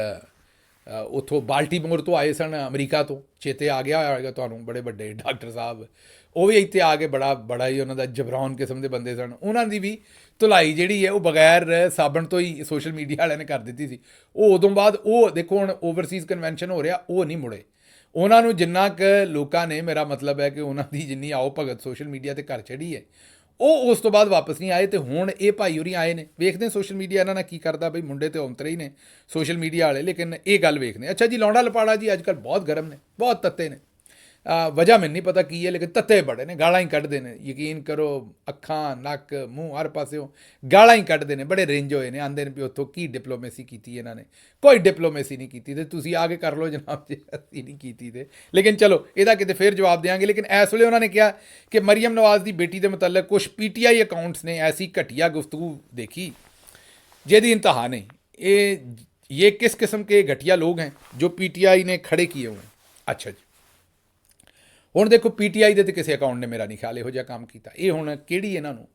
ਉੱਥੋਂ ਬਾਲਟੀਮੋਰ ਤੋਂ ਆਏ ਸਨ, ਅਮਰੀਕਾ ਤੋਂ, ਚੇਤੇ ਆ ਗਿਆ ਹੋਏਗਾ ਤੁਹਾਨੂੰ, ਬੜੇ ਵੱਡੇ ਡਾਕਟਰ ਸਾਹਿਬ, ਉਹ ਵੀ ਇੱਥੇ ਆ ਕੇ ਬੜਾ ਹੀ ਉਹਨਾਂ ਦਾ ਜਬਰਾਨ ਕਿਸਮ ਦੇ ਬੰਦੇ ਸਨ। ਉਹਨਾਂ ਦੀ ਵੀ ਧੁਲਾਈ ਜਿਹੜੀ ਹੈ ਉਹ ਬਗੈਰ ਸਾਬਣ ਤੋਂ ਹੀ ਸੋਸ਼ਲ ਮੀਡੀਆ ਵਾਲਿਆਂ ਨੇ ਕਰ ਦਿੱਤੀ ਸੀ। ਉਹ ਉਦੋਂ ਬਾਅਦ ਉਹ ਦੇਖੋ ਹੁਣ ਓਵਰਸੀਜ਼ ਕਨਵੈਨਸ਼ਨ ਹੋ ਰਿਹਾ, ਉਹ ਨਹੀਂ ਮੁੜੇ। ਉਹਨਾਂ ਨੂੰ ਜਿੰਨਾ ਕੁ ਲੋਕਾਂ ਨੇ, ਮੇਰਾ ਮਤਲਬ ਹੈ ਕਿ ਉਹਨਾਂ ਦੀ ਜਿੰਨੀ ਆਓ ਭਗਤ ਸੋਸ਼ਲ ਮੀਡੀਆ ਤੇ ਘਰ ਚੜ੍ਹੀ ਹੈ, ਉਹ ਉਸ ਤੋਂ ਬਾਅਦ ਵਾਪਸ ਨਹੀਂ ਆਏ। ਤੇ ਹੁਣ ਇਹ ਭਾਈ ਹੋਰੀ ਆਏ ਨੇ, ਵੇਖਦੇ ਸੋਸ਼ਲ ਮੀਡੀਆ ਇਹਨਾਂ ਨਾਲ ਕੀ ਕਰਦਾ। ਬਈ ਮੁੰਡੇ ਤੇ ਔਂਤਰੇ ਹੀ ਨੇ ਸੋਸ਼ਲ ਮੀਡੀਆ ਵਾਲੇ, ਲੇਕਿਨ ਇਹ ਗੱਲ ਵੇਖਦੇ। ਅੱਛਾ ਜੀ, ਲੌਂਡਾ ਲਪਾੜਾ ਜੀ ਅੱਜ ਕੱਲ੍ਹ ਬਹੁਤ ਗਰਮ ਨੇ, ਬਹੁਤ ਤੱਤੇ ਨੇ। ਵਜ੍ਹਾ ਮੈਨੂੰ ਨਹੀਂ ਪਤਾ ਕੀ ਹੈ, ਲੇਕਿਨ ਤੱਤੇ ਬੜੇ ਨੇ, ਗਾਲਾਂ ਹੀ ਕੱਢਦੇ ਨੇ। ਯਕੀਨ ਕਰੋ, ਅੱਖਾਂ, ਨੱਕ, ਮੂੰਹ, ਹਰ ਪਾਸਿਓਂ ਗਾਲਾਂ ਹੀ ਕੱਢਦੇ ਨੇ। ਬੜੇ ਰਿੰਜ ਹੋਏ ਨੇ, ਆਂਦੇ ਨੇ ਵੀ ਉੱਥੋਂ ਕੀ ਡਿਪਲੋਮੇਸੀ ਕੀਤੀ ਇਹਨਾਂ ਨੇ। ਕੋਈ ਡਿਪਲੋਮੇਸੀ ਨਹੀਂ ਕੀਤੀ, ਤੇ ਤੁਸੀਂ ਆ ਕੇ ਕਰ ਲਓ ਜਨਾਬ ਜੀ, ਅਸੀਂ ਨਹੀਂ ਕੀਤੀ। ਤੇ ਲੇਕਿਨ ਚਲੋ ਇਹਦਾ ਕਿਤੇ ਫਿਰ ਜਵਾਬ ਦੇਵਾਂਗੇ। ਲੇਕਿਨ ਇਸ ਵੇਲੇ ਉਹਨਾਂ ਨੇ ਕਿਹਾ ਕਿ ਮਰੀਮ ਨਵਾਜ਼ ਦੀ ਬੇਟੀ ਦੇ ਮੁਤੱਲਕ ਕੁਛ PTI ਅਕਾਊਂਟਸ ਨੇ ਐਸੀ ਘਟੀਆ ਗੁਫ਼ਤਗੂ देखी ਜਿਹਦੀ इंतहा नहीं। ये किस किस्म के घटिया लोग हैं जो PTI ने खड़े किए हुए हैं। अच्छा जी, ਹੁਣ ਦੇਖੋ PTI ਦੇ ਤੇ ਕਿਸੇ ਅਕਾਊਂਟ ਨੇ ਮੇਰਾ ਨਹੀਂ ਖਿਆਲ ਇਹੋ ਜਿਹਾ ਕੰਮ ਕੀਤਾ। ਇਹ ਹੁਣ ਕਿਹੜੀ ਇਹਨਾਂ ਨੂੰ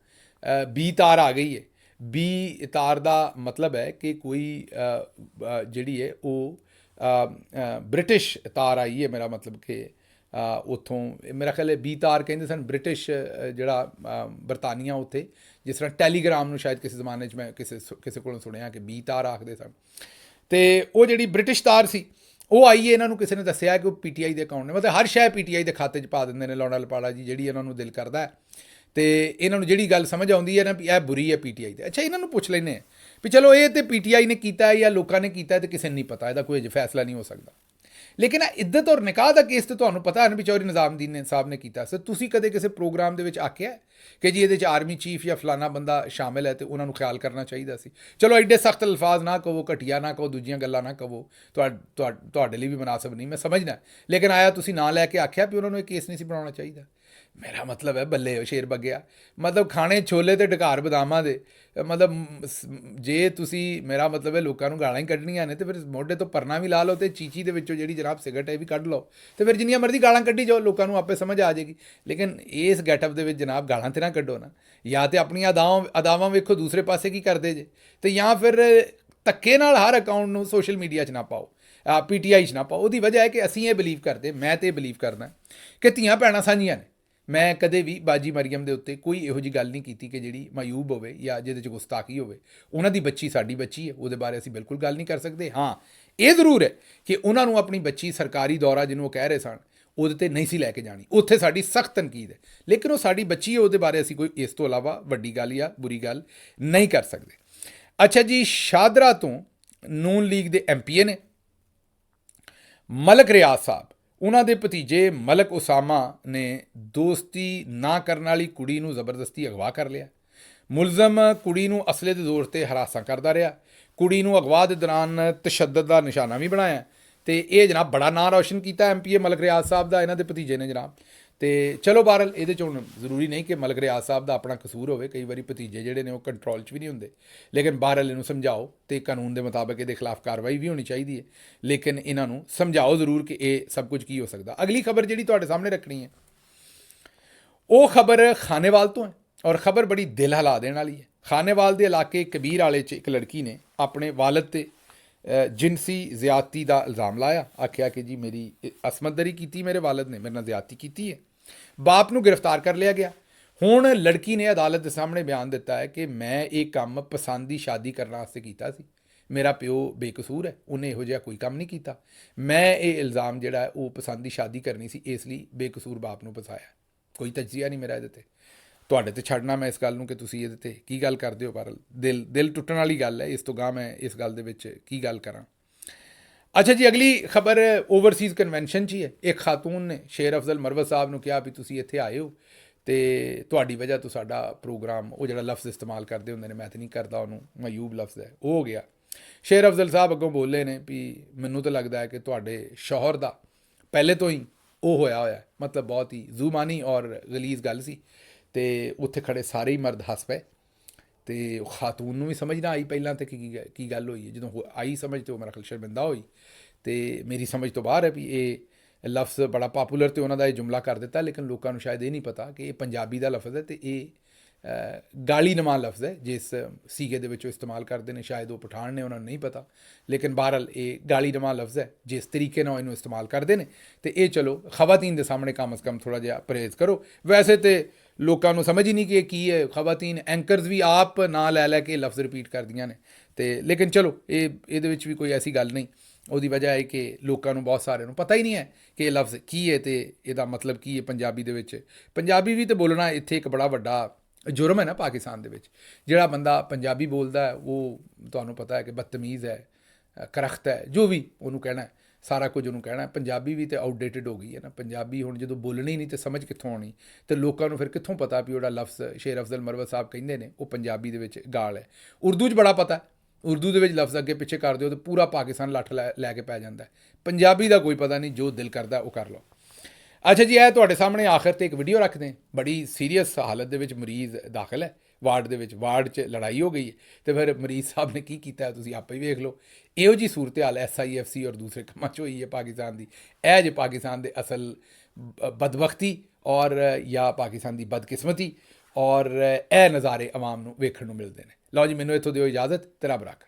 B ਤਾਰ ਆ ਗਈ ਹੈ। B ਤਾਰ ਦਾ ਮਤਲਬ ਹੈ ਕਿ ਕੋਈ ਜਿਹੜੀ ਹੈ ਉਹ ਬ੍ਰਿਟਿਸ਼ ਤਾਰ ਆਈ ਹੈ। ਮੇਰਾ ਮਤਲਬ ਕਿ ਉੱਥੋਂ ਮੇਰਾ ਖਿਆਲ ਹੈ B ਤਾਰ ਕਹਿੰਦੇ ਸਨ ਬ੍ਰਿਟਿਸ਼, ਜਿਹੜਾ ਬਰਤਾਨੀਆ ਉੱਥੇ, ਜਿਸ ਤਰ੍ਹਾਂ ਟੈਲੀਗ੍ਰਾਮ ਨੂੰ ਸ਼ਾਇਦ ਕਿਸੇ ਜ਼ਮਾਨੇ 'ਚ ਮੈਂ ਕਿਸੇ ਕੋਲੋਂ ਸੁਣਿਆ ਕਿ B ਤਾਰ ਆਖਦੇ ਸਨ। ਤੇ ਉਹ ਜਿਹੜੀ ਬ੍ਰਿਟਿਸ਼ ਤਾਰ ਸੀ ਉਹ ਆਈ ਹੈ। ਇਹਨਾਂ ਨੂੰ ਕਿਸੇ ਨੇ ਦੱਸਿਆ ਕਿ ਉਹ PTI ਦੇ ਅਕਾਊਂਟ ਨੇ, ਮਤਲਬ ਹਰ ਸ਼ੈ PTI ਦੇ ਖਾਤੇ 'ਚ ਪਾ ਦਿੰਦੇ ਨੇ ਲੌਂਡਾ ਲਪਾੜਾ ਜੀ, ਜਿਹੜੀ ਇਹਨਾਂ ਨੂੰ ਦਿਲ ਕਰਦਾ ਹੈ। ਤੇ ਇਹਨਾਂ ਨੂੰ ਜਿਹੜੀ ਗੱਲ ਸਮਝ ਆਉਂਦੀ ਹੈ ਨਾ ਵੀ ਇਹ ਬੁਰੀ ਹੈ PTI ਦੇ। ਅੱਛਾ, ਇਹਨਾਂ ਨੂੰ ਪੁੱਛ ਲੈਂਦੇ ਹਾਂ ਵੀ ਚਲੋ ਇਹ ਤੇ PTI ਨੇ ਕੀਤਾ ਹੈ ਜਾਂ ਲੋਕਾਂ ਨੇ ਕੀਤਾ ਹੈ, ਤੇ ਕਿਸੇ ਨੂੰ ਨਹੀਂ ਪਤਾ, ਇਹਦਾ ਕੋਈ ਅਜੇ ਫੈਸਲਾ ਨਹੀਂ ਹੋ ਸਕਦਾ। ਲੇਕਿਨ ਇੱਜ਼ਤ ਔਰ ਨਿਕਾਹ ਦਾ ਕੇਸ ਤੇ ਤੁਹਾਨੂੰ ਪਤਾ ਹੈ ਨਾ, ਚੌਧਰੀ ਨਿਜ਼ਾਮਦੀਨ ਨੇ ਸਾਹਿਬ ਨੇ ਕੀਤਾ। ਸਰ ਤੁਸੀਂ ਕਦੇ ਕਿਸੇ ਪ੍ਰੋਗਰਾਮ ਦੇ ਵਿੱਚ ਆਖਿਆ ਕਿ ਜੀ ਇਹਦੇ 'ਚ ਆਰਮੀ ਚੀਫ ਜਾਂ ਫਲਾਣਾ ਬੰਦਾ ਸ਼ਾਮਿਲ ਹੈ ਤੇ ਉਹਨਾਂ ਨੂੰ ਖਿਆਲ ਕਰਨਾ ਚਾਹੀਦਾ ਸੀ। ਚਲੋ ਐਡੇ ਸਖਤ ਅਲਫਾਜ਼ ਨਾ ਕਹੋ, ਘਟੀਆ ਨਾ ਕਹੋ, ਦੂਜੀਆਂ ਗੱਲਾਂ ਨਾ ਕਹੋ, ਤੁਹਾਡੇ ਲਈ ਵੀ ਮੁਨਾਸਬ ਨਹੀਂ, ਮੈਂ ਸਮਝਦਾ। ਲੇਕਿਨ ਆਇਆ ਤੁਸੀਂ ਨਾਂ ਲੈ ਕੇ ਆਖਿਆ ਵੀ ਉਹਨਾਂ ਨੂੰ ਇਹ ਕੇਸ ਨਹੀਂ ਸੀ ਬਣਾਉਣਾ ਚਾਹੀਦਾ। ਮੇਰਾ ਮਤਲਬ ਹੈ ਬੱਲੇ ਸ਼ੇਰ ਬੱਗਿਆ, ਮਤਲਬ ਖਾਣੇ ਛੋਲੇ ਤੇ ਢਕਾਰ ਬਦਾਮਾਂ ਦੇ। ਮਤਲਬ ਜੇ ਤੁਸੀਂ, ਮੇਰਾ ਮਤਲਬ ਹੈ ਲੋਕਾਂ ਨੂੰ ਗਾਲਾਂ ਹੀ ਕੱਢਣੀਆਂ ਨੇ ਤੇ ਫਿਰ ਮੋਢੇ ਤੋਂ ਪਰਨਾ ਵੀ ਲਾ ਲਓ ਤੇ ਚੀਚੀ ਦੇ ਵਿੱਚੋਂ ਜਿਹੜੀ ਜਨਾਬ ਸਿਗਰਟ ਹੈ ਵੀ ਕੱਢ ਲਓ, ਤੇ ਫਿਰ ਜਿੰਨੀਆਂ ਮਰਜ਼ੀ ਗਾਲਾਂ ਕੱਢੀ ਜਾਓ, ਲੋਕਾਂ ਨੂੰ ਆਪੇ ਸਮਝ ਆ ਜਾਏਗੀ। ਲੇਕਿਨ ਇਸ ਗੈਟਅਪ ਦੇ ਵਿੱਚ ਜਨਾਬ ਗਾਲਾਂ ਤੇ ਨਾ ਕੱਢੋ ਨਾ, ਜਾਂ ਤੇ ਆਪਣੀਆਂ ਅਦਾਵਾਂ ਵੇਖੋ ਦੂਸਰੇ ਪਾਸੇ ਕੀ ਕਰਦੇ ਜੇ, ਤੇ ਜਾਂ ਫਿਰ ਧੱਕੇ ਨਾਲ ਹਰ ਅਕਾਊਂਟ ਨੂੰ ਸੋਸ਼ਲ ਮੀਡੀਆ 'ਚ ਨਾ ਪਾਓ, PTI 'ਚ ਨਾ ਪਾਓ। ਉਹਦੀ ਵਜ੍ਹਾ ਹੈ ਕਿ ਅਸੀਂ ਇਹ ਬਿਲੀਵ ਕਰਦੇ, ਮੈਂ ਤੇ ਇਹ ਬਿਲੀਵ ਕਰਦਾ ਕਿ ਧੀਆਂ ਭੈਣਾਂ ਸਾਂਝੀਆਂ ਨੇ। ਮੈਂ ਕਦੇ ਵੀ ਬਾਜੀ ਮਰੀਮ ਦੇ ਉੱਤੇ ਕੋਈ ਇਹੋ ਜਿਹੀ ਗੱਲ ਨਹੀਂ ਕੀਤੀ ਕਿ ਜਿਹੜੀ ਮਾਯੂਬ ਹੋਵੇ ਜਾਂ ਜਿਹਦੇ 'ਚ ਗੁਸਤਾਖੀ ਹੋਵੇ। ਉਹਨਾਂ ਦੀ ਬੱਚੀ ਸਾਡੀ ਬੱਚੀ ਹੈ, ਉਹਦੇ ਬਾਰੇ ਅਸੀਂ ਬਿਲਕੁਲ ਗੱਲ ਨਹੀਂ ਕਰ ਸਕਦੇ। ਹਾਂ, ਇਹ ਜ਼ਰੂਰ ਹੈ ਕਿ ਉਹਨਾਂ ਨੂੰ ਆਪਣੀ ਬੱਚੀ ਸਰਕਾਰੀ ਦੌਰਾ ਜਿਹਨੂੰ ਉਹ ਕਹਿ ਰਹੇ ਸਨ ਉਹਦੇ ਤੇ ਨਹੀਂ ਸੀ ਲੈ ਕੇ ਜਾਣੀ, ਉੱਥੇ ਸਾਡੀ ਸਖਤ ਤਨਕੀਦ ਹੈ। ਲੇਕਿਨ ਉਹ ਸਾਡੀ ਬੱਚੀ ਹੈ, ਉਹਦੇ ਬਾਰੇ ਅਸੀਂ ਕੋਈ ਇਸ ਤੋਂ ਇਲਾਵਾ ਵੱਡੀ ਗੱਲ ਜਾਂ ਬੁਰੀ ਗੱਲ ਨਹੀਂ ਕਰ ਸਕਦੇ। ਅੱਛਾ ਜੀ, ਸ਼ਾਦਰਾ ਤੋਂ ਨੂਨ ਲੀਗ ਦੇ MPA ਨੇ ਮਲਕ ਰਿਆਜ਼ ਸਾਹਿਬ, ਉਹਨਾਂ ਦੇ ਭਤੀਜੇ ਮਲਕ ਉਸਾਮਾ ਨੇ ਦੋਸਤੀ ਨਾ ਕਰਨ ਵਾਲੀ ਕੁੜੀ ਨੂੰ ਜ਼ਬਰਦਸਤੀ ਅਗਵਾ ਕਰ ਲਿਆ। ਮੁਲਜ਼ਮ ਕੁੜੀ ਨੂੰ ਅਸਲੇ ਦੇ ਜ਼ੋਰ 'ਤੇ ਹਰਾਸਾਂ ਕਰਦਾ ਰਿਹਾ। ਕੁੜੀ ਨੂੰ ਅਗਵਾ ਦੇ ਦੌਰਾਨ ਤਸ਼ੱਦਦ ਦਾ ਨਿਸ਼ਾਨਾ ਵੀ ਬਣਾਇਆ। ਤੇ ਇਹ ਜਨਾਬ ਬੜਾ ਨਾਂ ਰੌਸ਼ਨ ਕੀਤਾ MPA ਮਲਕ ਰਿਆਜ਼ ਸਾਹਿਬ ਦਾ, ਇਹਨਾਂ ਦੇ ਭਤੀਜੇ ਨੇ ਜਨਾਬ। ਤੇ ਚਲੋ ਬਹਰਹਾਲ ਇਹਦੇ 'ਚ ਹੁਣ ਜ਼ਰੂਰੀ ਨਹੀਂ ਕਿ ਮਲਕ ਰਿਆਜ਼ ਸਾਹਿਬ ਦਾ ਆਪਣਾ ਕਸੂਰ ਹੋਵੇ, ਕਈ ਵਾਰੀ ਭਤੀਜੇ ਜਿਹੜੇ ਨੇ ਉਹ ਕੰਟਰੋਲ 'ਚ ਵੀ ਨਹੀਂ ਹੁੰਦੇ। ਲੇਕਿਨ ਬਹਰਹਾਲ ਇਹਨੂੰ ਸਮਝਾਓ ਤੇ ਕਾਨੂੰਨ ਦੇ ਮੁਤਾਬਕ ਇਹਦੇ ਖਿਲਾਫ ਕਾਰਵਾਈ ਵੀ ਹੋਣੀ ਚਾਹੀਦੀ ਹੈ। ਲੇਕਿਨ ਇਹਨਾਂ ਨੂੰ ਸਮਝਾਓ ਜ਼ਰੂਰ ਕਿ ਇਹ ਸਭ ਕੁਝ ਕੀ ਹੋ ਸਕਦਾ। ਅਗਲੀ ਖਬਰ ਜਿਹੜੀ ਤੁਹਾਡੇ ਸਾਹਮਣੇ ਰੱਖਣੀ ਹੈ ਉਹ ਖਬਰ ਖਾਨੇਵਾਲ ਤੋਂ ਹੈ, ਔਰ ਖਬਰ ਬੜੀ ਦਿਲ ਹਿਲਾ ਦੇਣ ਵਾਲੀ ਹੈ। ਖਾਨੇਵਾਲ ਦੇ ਇਲਾਕੇ ਕਬੀਰ ਵਾਲੇ 'ਚ ਇੱਕ ਲੜਕੀ ਨੇ ਆਪਣੇ ਵਾਲਦ ਤੇ ਜਿਨਸੀ ਜ਼ਿਆਦਤੀ ਦਾ ਇਲਜ਼ਾਮ ਲਾਇਆ। ਆਖਿਆ ਕਿ ਜੀ ਮੇਰੀ ਅਸਮਤਦਰੀ ਕੀਤੀ, ਮੇਰੇ ਵਾਲਦ ਨੇ ਮੇਰੇ ਨਾਲ ਜ਼ਿਆਦਤੀ ਕੀਤੀ ਹੈ। ਬਾਪ ਨੂੰ ਗ੍ਰਿਫਤਾਰ ਕਰ ਲਿਆ ਗਿਆ। ਹੁਣ ਲੜਕੀ ਨੇ ਅਦਾਲਤ ਦੇ ਸਾਹਮਣੇ ਬਿਆਨ ਦਿੱਤਾ ਹੈ ਕਿ ਮੈਂ ਇਹ ਕੰਮ ਪਸੰਦ ਦੀ ਸ਼ਾਦੀ ਕਰਨ ਵਾਸਤੇ ਕੀਤਾ ਸੀ, ਮੇਰਾ ਪਿਓ ਬੇਕਸੂਰ ਹੈ, ਉਹਨੇ ਇਹੋ ਜਿਹਾ ਕੋਈ ਕੰਮ ਨਹੀਂ ਕੀਤਾ। ਮੈਂ ਇਹ ਇਲਜ਼ਾਮ ਜਿਹੜਾ ਹੈ ਉਹ ਪਸੰਦ ਦੀ ਸ਼ਾਦੀ ਕਰਨੀ ਸੀ, ਇਸ ਲਈ ਬੇਕਸੂਰ ਬਾਪ ਨੂੰ ਫਸਾਇਆ। ਕੋਈ ਤਜਜ਼ੀਆ ਨਹੀਂ ਮੇਰਾ ਇਹਦੇ 'ਤੇ। ਤੁਹਾਡੇ ਤੇ ਛੱਡਣਾ ਮੈਂ ਇਸ ਗੱਲ ਨੂੰ ਕਿ ਤੁਸੀਂ ਇਹਦੇ 'ਤੇ ਕੀ ਗੱਲ ਕਰਦੇ ਹੋ। ਪਰ ਦਿਲ ਟੁੱਟਣ ਵਾਲੀ ਗੱਲ ਹੈ। ਇਸ ਤੋਂ ਗਾਂ ਮੈਂ ਇਸ ਗੱਲ ਦੇ ਵਿੱਚ ਕੀ ਗੱਲ ਕਰਾਂ। ਅੱਛਾ ਜੀ, ਅਗਲੀ ਖਬਰ ਓਵਰਸੀਜ਼ ਕਨਵੈਨਸ਼ਨ 'ਚ ਹੀ ਹੈ। ਇੱਕ ਖਾਤੂਨ ਨੇ ਸ਼ੇਰ ਅਫਜ਼ਲ ਮਰਵਤ ਸਾਹਿਬ ਨੂੰ ਕਿਹਾ ਵੀ ਤੁਸੀਂ ਇੱਥੇ ਆਏ ਹੋ ਤੇ ਤੁਹਾਡੀ ਵਜ੍ਹਾ ਤੋਂ ਸਾਡਾ ਪ੍ਰੋਗਰਾਮ, ਉਹ ਜਿਹੜਾ ਲਫ਼ਜ਼ ਇਸਤੇਮਾਲ ਕਰਦੇ ਹੁੰਦੇ ਨੇ, ਮੈਂ ਤਾਂ ਨਹੀਂ ਕਰਦਾ ਉਹਨੂੰ, ਮਯੂਬ ਲਫ਼ਜ਼ ਹੈ, ਉਹ ਹੋ ਗਿਆ। ਸ਼ੇਰ ਅਫਜ਼ਲ ਸਾਹਿਬ ਅੱਗੋਂ ਬੋਲੇ ਨੇ ਵੀ ਮੈਨੂੰ ਤਾਂ ਲੱਗਦਾ ਹੈ ਕਿ ਤੁਹਾਡੇ ਸ਼ੌਹਰ ਦਾ ਪਹਿਲੇ ਤੋਂ ਹੀ ਉਹ ਹੋਇਆ, ਮਤਲਬ ਬਹੁਤ ਹੀ ਜ਼ੂਮਾਨੀ ਔਰ ਗਲੀਜ਼ ਗੱਲ ਸੀ। ਤੇ ਉੱਥੇ ਖੜੇ ਸਾਰੇ ਹੀ ਮਰਦ ਹੱਸ ਪਏ। ਤੇ ਉਹ ਖਾਤੂਨ ਨੂੰ ਵੀ ਸਮਝ ਨਾ ਆਈ ਪਹਿਲਾਂ ਤੇ ਕੀ ਗੱਲ ਹੋਈ ਹੈ। ਜਦੋਂ ਆਈ ਸਮਝ ਤੇ ਉਹ ਮੇਰਾ ਖਿਆਲ ਸ਼ਰਮਿੰਦਾ ਹੋਈ, ਤੇ ਮੇਰੀ ਸਮਝ ਤੋਂ ਬਾਹਰ ਹੈ ਵੀ ਇਹ ਲਫ਼ਜ਼ ਬੜਾ ਪਾਪੂਲਰ ਤੇ ਉਹਨਾਂ ਦਾ ਇਹ ਜੁਮਲਾ ਕਰ ਦਿੱਤਾ, ਲੇਕਿਨ ਲੋਕਾਂ ਨੂੰ ਸ਼ਾਇਦ ਇਹ ਨਹੀਂ ਪਤਾ ਕਿ ਇਹ ਪੰਜਾਬੀ ਦਾ ਲਫ਼ਜ਼ ਹੈ ਤੇ ਇਹ ਗਾਲੀ ਨਮਾ ਲਫ਼ਜ਼ ਹੈ ਜਿਸ ਸੀਗੇ ਦੇ ਵਿੱਚ ਉਹ ਇਸਤੇਮਾਲ ਕਰਦੇ ਨੇ। ਸ਼ਾਇਦ ਉਹ ਪਠਾਨ ਨੇ, ਉਹਨਾਂ ਨੂੰ ਨਹੀਂ ਪਤਾ, ਲੇਕਿਨ ਬਹਰਹਾਲ ਇਹ ਗਾਲੀ ਨਮਾ ਲਫ਼ਜ਼ ਹੈ ਜਿਸ ਤਰੀਕੇ ਨਾਲ ਇਹਨੂੰ ਇਸਤੇਮਾਲ ਕਰਦੇ ਨੇ। ਤੇ ਇਹ ਚਲੋ ਖਵਾਤੀਨ ਦੇ ਸਾਹਮਣੇ ਕਮ ਅਜ਼ ਕਮ ਥੋੜ੍ਹਾ ਜਿਹਾ ਪਰਹੇਜ਼ ਕਰੋ। ਵੈਸੇ ਤੇ ਲੋਕਾਂ ਨੂੰ ਸਮਝ ਹੀ ਨਹੀਂ ਕਿ ਇਹ ਕੀ ਹੈ। ਖਵਾਤੀਨ ਐਂਕਰਸ ਵੀ ਆਪ ਨਾਂ ਲੈ ਕੇ ਲਫ਼ਜ਼ ਰਿਪੀਟ ਕਰਦੀਆਂ ਨੇ, ਤੇ ਲੇਕਿਨ ਚਲੋ ਇਹਦੇ ਵਿੱਚ ਵੀ ਕੋਈ ਐਸੀ ਗੱਲ ਨਹੀਂ। ਉਹਦੀ ਵਜ੍ਹਾ ਹੈ ਕਿ ਲੋਕਾਂ ਨੂੰ ਬਹੁਤ ਸਾਰਿਆਂ ਨੂੰ ਪਤਾ ਹੀ ਨਹੀਂ ਹੈ ਕਿ ਇਹ ਲਫ਼ਜ਼ ਕੀ ਹੈ ਤੇ ਇਹਦਾ ਮਤਲਬ ਕੀ ਹੈ ਪੰਜਾਬੀ ਦੇ ਵਿੱਚ। ਪੰਜਾਬੀ ਵੀ ਤਾਂ ਬੋਲਣਾ ਇੱਥੇ ਇੱਕ ਬੜਾ ਵੱਡਾ ਜੁਰਮ ਹੈ ਨਾ ਪਾਕਿਸਤਾਨ ਦੇ ਵਿੱਚ। ਜਿਹੜਾ ਬੰਦਾ ਪੰਜਾਬੀ ਬੋਲਦਾ ਹੈ ਉਹ ਤੁਹਾਨੂੰ ਪਤਾ ਹੈ ਕਿ ਬਦਤਮੀਜ਼ ਹੈ, ਕਰਖਤ ਹੈ, ਜੋ ਵੀ ਉਹਨੂੰ ਕਹਿਣਾ ਹੈ, ਸਾਰਾ ਕੁਝ ਉਹਨੂੰ ਕਹਿਣਾ। ਪੰਜਾਬੀ ਵੀ ਤਾਂ ਆਊਟਡੇਟਡ ਹੋ ਗਈ ਹੈ ਨਾ। ਪੰਜਾਬੀ ਹੁਣ ਜਦੋਂ ਬੋਲਣੀ ਨਹੀਂ ਤੇ ਸਮਝ ਕਿੱਥੋਂ ਆਉਣੀ, ਤੇ ਲੋਕਾਂ ਨੂੰ ਫਿਰ ਕਿੱਥੋਂ ਪਤਾ ਵੀ ਉਹਦਾ ਲਫ਼ਜ਼ ਸ਼ੇਰ ਅਫਜ਼ਲ ਮਰਵਤ ਸਾਹਿਬ ਕਹਿੰਦੇ ਨੇ ਉਹ ਪੰਜਾਬੀ ਦੇ ਵਿੱਚ ਗਾਲ ਹੈ। ਉਰਦੂ 'ਚ ਬੜਾ ਪਤਾ, ਉਰਦੂ ਦੇ ਵਿੱਚ ਲਫ਼ਜ਼ ਅੱਗੇ ਪਿੱਛੇ ਕਰ ਦਿਓ ਤੇ ਪੂਰਾ ਪਾਕਿਸਤਾਨ ਲੱਠ ਲੈ ਕੇ ਪੈ ਜਾਂਦਾ। ਪੰਜਾਬੀ ਦਾ ਕੋਈ ਪਤਾ ਨਹੀਂ, ਜੋ ਦਿਲ ਕਰਦਾ ਉਹ ਕਰ ਲਓ। ਅੱਛਾ ਜੀ, ਇਹ ਤੁਹਾਡੇ ਸਾਹਮਣੇ ਆਖਿਰ ਤੇ ਇੱਕ ਵੀਡੀਓ ਰੱਖਦੇ। ਬੜੀ ਸੀਰੀਅਸ ਹਾਲਤ ਦੇ ਵਿੱਚ ਮਰੀਜ਼ ਦਾਖਲ ਹੈ ਵਾਰਡ ਦੇ ਵਿੱਚ। ਵਾਰਡ 'ਚ ਲੜਾਈ ਹੋ ਗਈ ਹੈ ਤੇ ਫਿਰ ਮਰੀਜ਼ ਸਾਹਿਬ ਨੇ ਕੀ ਕੀਤਾ ਤੁਸੀਂ ਆਪੇ ਹੀ ਵੇਖ ਲਓ। ਇਹੋ ਜਿਹੀ ਸੂਰਤ ਹਾਲ SIFC ਔਰ ਦੂਸਰੇ ਕੰਮਾਂ 'ਚ ਹੋਈ ਹੈ ਪਾਕਿਸਤਾਨ ਦੀ। ਇਹ ਜੇ ਪਾਕਿਸਤਾਨ ਦੇ ਅਸਲ ਬਦਬਖਤੀ ਔਰ ਜਾਂ ਪਾਕਿਸਤਾਨ ਦੀ ਬਦਕਿਸਮਤੀ, ਔਰ ਇਹ ਨਜ਼ਾਰੇ ਆਵਾਮ ਨੂੰ ਵੇਖਣ ਨੂੰ ਮਿਲਦੇ ਨੇ। ਲਓ ਜੀ, ਮੈਨੂੰ ਇੱਥੋਂ ਦਿਓ ਇਜਾਜ਼ਤ ਤੇ ਰੱਬ ਰੱਖਾ।